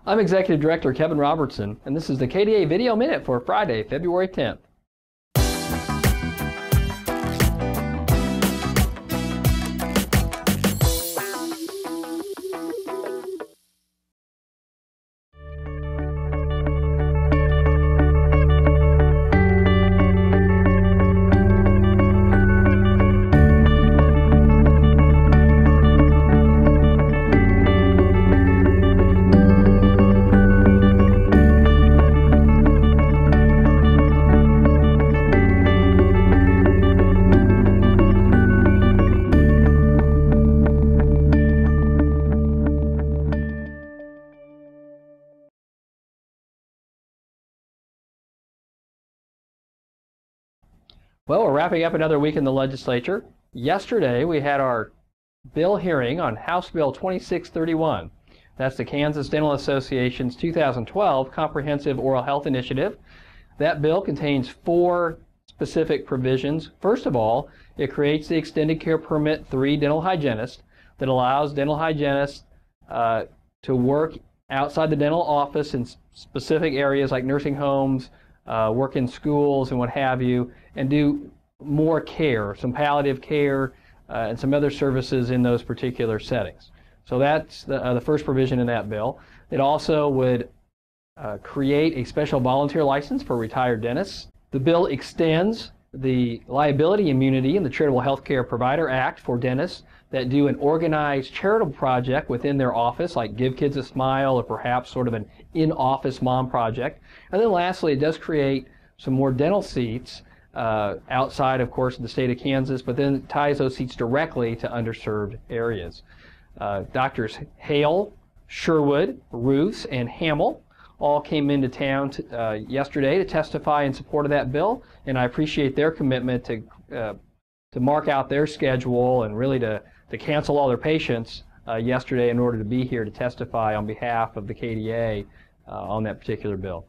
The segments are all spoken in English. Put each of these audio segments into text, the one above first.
I'm Executive Director Kevin Robertson, and this is the KDA Video Minute for Friday, February 10th. Well, we're wrapping up another week in the legislature. Yesterday, we had our bill hearing on House Bill 2631. That's the Kansas Dental Association's 2012 Comprehensive Oral Health Initiative. That bill contains 4 specific provisions. First of all, it creates the Extended Care Permit III Dental Hygienist that allows dental hygienists to work outside the dental office in specific areas like nursing homes, work in schools and what have you, and do more care, some palliative care, and some other services in those particular settings. So that's the first provision in that bill. It also would create a special volunteer license for retired dentists. The bill extends the liability immunity in the Charitable Healthcare Provider Act for dentists that do an organized charitable project within their office, like Give Kids a Smile or perhaps sort of an in-office mom project. And then lastly, it does create some more dental seats outside, of course, of the state of Kansas, but then it ties those seats directly to underserved areas. Doctors Hale, Sherwood, Roos, and Hamill all came into town yesterday to testify in support of that bill, and I appreciate their commitment to mark out their schedule and really to cancel all their patients yesterday in order to be here to testify on behalf of the KDA on that particular bill.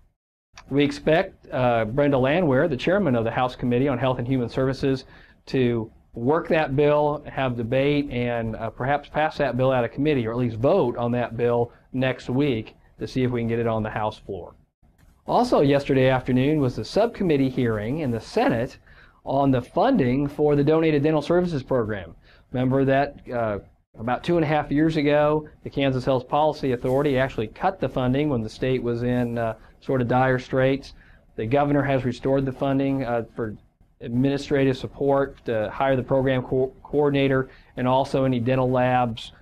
We expect Brenda Landwehr, the chairman of the House Committee on Health and Human Services, to work that bill, have debate, and perhaps pass that bill out of committee, or at least vote on that bill next week to see if we can get it on the House floor. Also yesterday afternoon was the subcommittee hearing in the Senate on the funding for the Donated Dental Services Program. Remember that about 2.5 years ago, the Kansas Health Policy Authority actually cut the funding when the state was in sort of dire straits. The governor has restored the funding for administrative support to hire the program coordinator and also any dental labs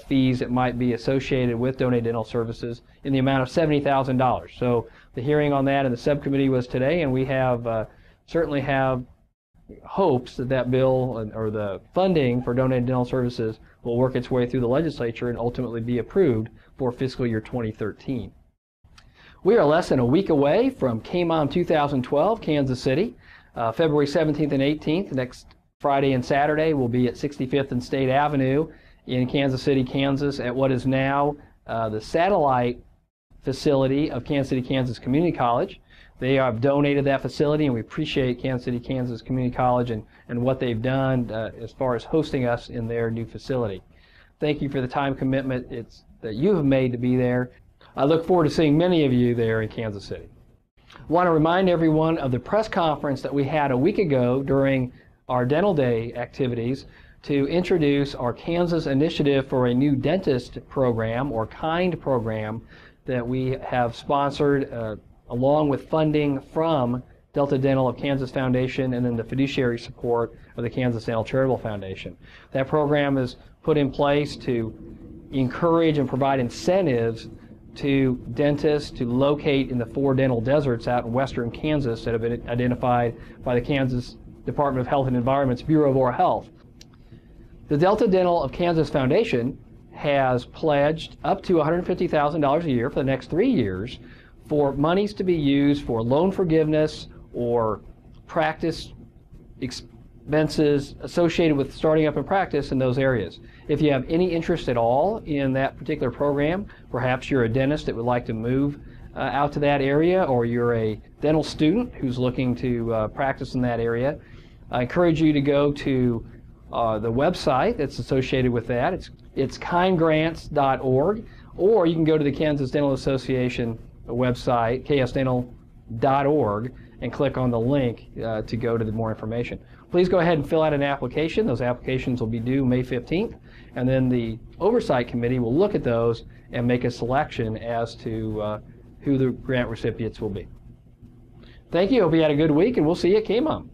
fees that might be associated with donated dental services in the amount of $70,000. So the hearing on that in the subcommittee was today, and we have certainly have hopes that that bill or the funding for donated dental services will work its way through the legislature and ultimately be approved for fiscal year 2013. We are less than a week away from KMOM 2012, Kansas City. February 17th and 18th, next Friday and Saturday, will be at 65th and State Avenue in Kansas City, Kansas, at what is now the satellite facility of Kansas City, Kansas Community College. They have donated that facility, and we appreciate Kansas City, Kansas Community College and what they've done as far as hosting us in their new facility. Thank you for the time commitment that you have made to be there. I look forward to seeing many of you there in Kansas City. I want to remind everyone of the press conference that we had a week ago during our Dental Day activities to introduce our Kansas initiative for a new dentist program, or KIND program, that we have sponsored along with funding from Delta Dental of Kansas Foundation and then the fiduciary support of the Kansas Dental Charitable Foundation. That program is put in place to encourage and provide incentives to dentists to locate in the 4 dental deserts out in western Kansas that have been identified by the Kansas Department of Health and Environment's Bureau of Oral Health. The Delta Dental of Kansas Foundation has pledged up to $150,000 a year for the next 3 years for monies to be used for loan forgiveness or practice expenses associated with starting up in practice in those areas. If you have any interest at all in that particular program, perhaps you're a dentist that would like to move out to that area, or you're a dental student who's looking to practice in that area, I encourage you to go to the website that's associated with that. It's kindgrants.org, or you can go to the Kansas Dental Association website, ksdental.org, and click on the link to go to more information. Please go ahead and fill out an application. Those applications will be due May 15th, and then the Oversight Committee will look at those and make a selection as to who the grant recipients will be. Thank you. Hope you had a good week, and we'll see you at KMOM.